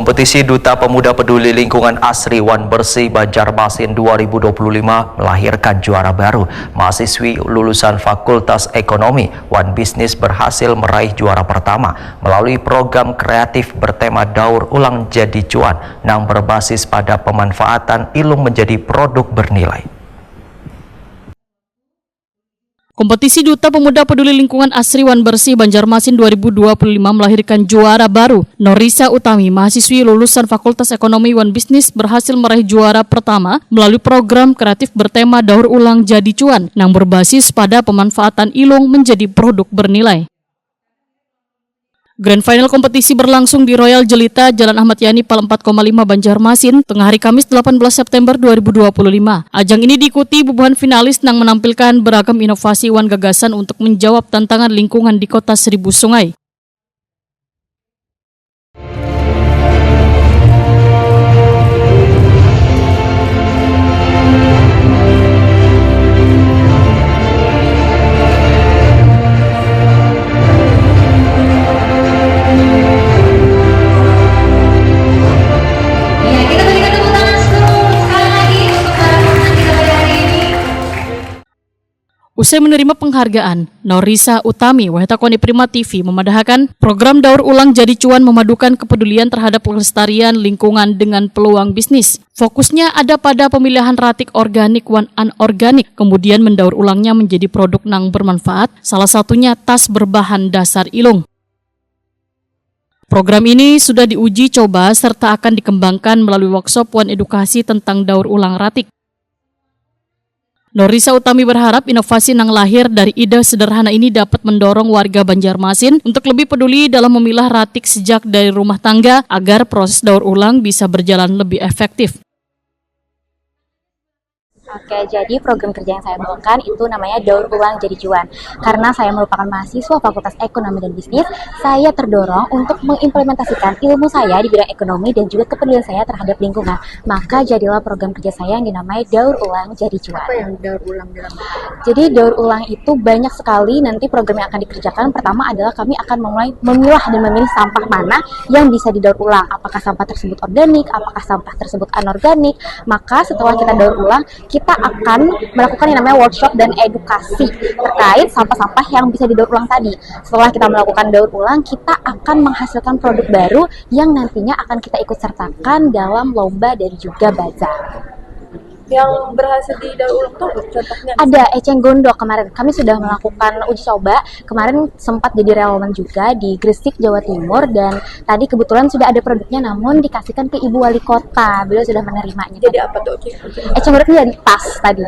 Kompetisi Duta Pemuda Peduli Lingkungan Asri Wan Bersih Banjarmasin 2025 melahirkan juara baru. Mahasiswi lulusan Fakultas Ekonomi Wan Bisnis berhasil meraih juara pertama melalui program kreatif bertema Daur Ulang Jadi Cuan yang berbasis pada pemanfaatan ilmu menjadi produk bernilai. Kompetisi Duta Pemuda Peduli Lingkungan Asri Wan Bersih Banjarmasin 2025 melahirkan juara baru. Norisa Utami, mahasiswi lulusan Fakultas Ekonomi Wan Bisnis, berhasil meraih juara pertama melalui program kreatif bertema Daur Ulang Jadi Cuan yang berbasis pada pemanfaatan ilung menjadi produk bernilai. Grand Final kompetisi berlangsung di Royal Jelita, Jalan Ahmad Yani, Pal 4,5 Banjarmasin, tengah hari Kamis 18 September 2025. Ajang ini diikuti bubuhan finalis yang menampilkan beragam inovasi wan gagasan untuk menjawab tantangan lingkungan di Kota Seribu Sungai. Usai menerima penghargaan, Norisa Utami, Wahetakoni Prima TV memadahkan program Daur Ulang Jadi Cuan memadukan kepedulian terhadap pelestarian lingkungan dengan peluang bisnis. Fokusnya ada pada pemilihan ratik organik wan anorganik, kemudian mendaur ulangnya menjadi produk yang bermanfaat, salah satunya tas berbahan dasar ilung. Program ini sudah diuji coba serta akan dikembangkan melalui workshop wan edukasi tentang daur ulang ratik. Norisa Utami berharap inovasi yang lahir dari ide sederhana ini dapat mendorong warga Banjarmasin untuk lebih peduli dalam memilah ratik sejak dari rumah tangga agar proses daur ulang bisa berjalan lebih efektif. Oke, jadi program kerja yang saya bawakan itu namanya Daur Ulang Jadi Cuan. Karena saya merupakan mahasiswa Fakultas Ekonomi dan Bisnis, saya terdorong untuk mengimplementasikan ilmu saya di bidang ekonomi dan juga kepedulian saya terhadap lingkungan. Maka jadilah program kerja saya yang dinamai Daur Ulang Jadi Cuan. Apa yang daur ulang dalam? Jadi daur ulang itu banyak sekali nanti program yang akan dikerjakan. Pertama adalah kami akan memulai memilah dan memilih sampah mana yang bisa didaur ulang. Apakah sampah tersebut organik, apakah sampah tersebut anorganik. Maka setelah kita daur ulang, kita akan melakukan yang namanya workshop dan edukasi terkait sampah-sampah yang bisa didaur ulang tadi. Setelah kita melakukan daur ulang, kita akan menghasilkan produk baru yang nantinya akan kita ikut sertakan dalam lomba dan juga bazar. Yang berhasil didaur ulang tuh contohnya? Ada eceng gondok kemarin. Kami sudah melakukan uji coba. Kemarin sempat jadi relawan juga di Gresik, Jawa Timur, dan tadi kebetulan sudah ada produknya namun dikasihkan ke Ibu Wali Kota. Beliau sudah menerimanya. Jadi apa tuh? Eceng gondoknya dari tas tadi.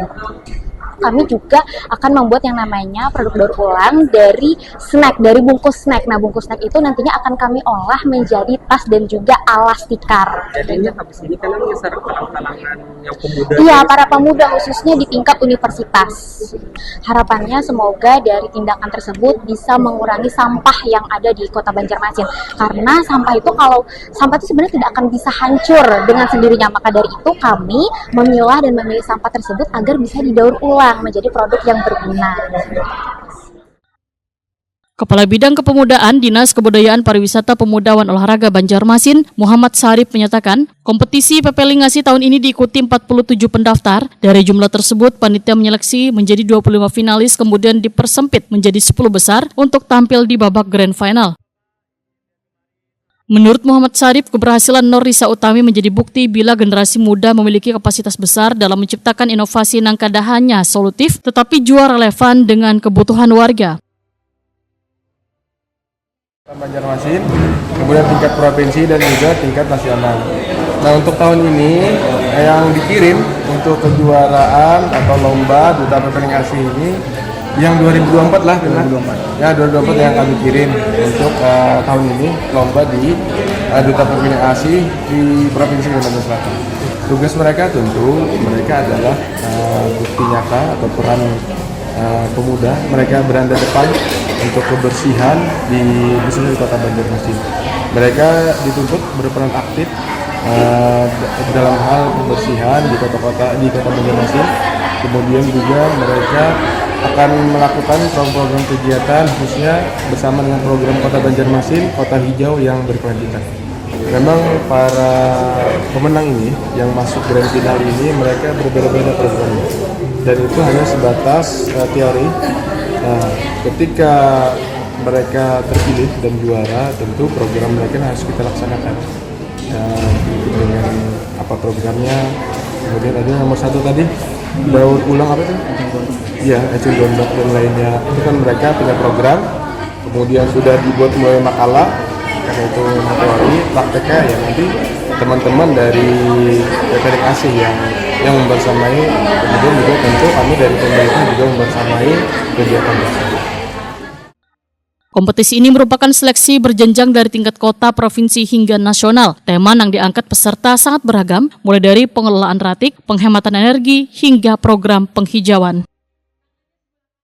Kami juga akan membuat yang namanya produk daur ulang dari snack, dari bungkus snack. Nah, bungkus snack itu nantinya akan kami olah menjadi tas dan juga alas tikar. Jadinya habis ini kalian menyasar kalangan yang pemuda. Iya, para pemuda khususnya di tingkat universitas. Harapannya semoga dari tindakan tersebut bisa mengurangi sampah yang ada di Kota Banjarmasin. Karena sampah itu sebenarnya tidak akan bisa hancur dengan sendirinya. Maka dari itu kami memilah dan memilih sampah tersebut agar bisa didaur ulang menjadi produk yang berguna. Kepala Bidang Kepemudaan Dinas Kebudayaan Pariwisata Pemuda wan Olahraga Banjarmasin, Muhammad Sarif menyatakan, kompetisi Pepelingasi tahun ini diikuti 47 pendaftar. Dari jumlah tersebut, panitia menyeleksi menjadi 25 finalis kemudian dipersempit menjadi 10 besar untuk tampil di babak Grand Final. Menurut Muhammad Sarif, keberhasilan Norisa Utami menjadi bukti bila generasi muda memiliki kapasitas besar dalam menciptakan inovasi yang kada hanya solutif, tetapi juga relevan dengan kebutuhan warga. Banjarmasin, kemudian tingkat provinsi dan juga tingkat nasional. Nah, untuk tahun ini yang dikirim untuk kejuaraan atau lomba Duta Pepelingasi ini yang 2024 lah, 2024. Ya, 2024 yang kami kirim untuk tahun ini lomba di Duta Pepelingasi di Provinsi Kalimantan Selatan. Tugas mereka tentu mereka adalah bukti nyata atau peran pemuda. Mereka beranda depan untuk kebersihan di Kota Banjarmasin. Mereka dituntut berperan aktif dalam hal kebersihan di Kota Banjarmasin. Kemudian juga mereka akan melakukan program kegiatan khususnya bersama dengan program Kota Banjarmasin, Kota Hijau yang berkelanjutan. memang para pemenang ini yang masuk grand final ini mereka berbeda-beda programnya dan itu hanya sebatas teori. Nah, ketika mereka terpilih dan juara, tentu program mereka harus kita laksanakan. Dengan apa programnya, kemudian ada nomor 1 tadi, daur ulang apa itu? Ya, eceng gondok dan lainnya. Itu kan mereka punya program, kemudian sudah dibuat mulai makalah, karena itu teori, prakteknya ya nanti teman-teman dari PPDK ASih yang membersamai, kemudian juga tentu kami dari pemerintah juga membersamai kegiatan tersebut. Kompetisi ini merupakan seleksi berjenjang dari tingkat kota, provinsi, hingga nasional. Tema yang diangkat peserta sangat beragam, mulai dari pengelolaan ratik, penghematan energi, hingga program penghijauan.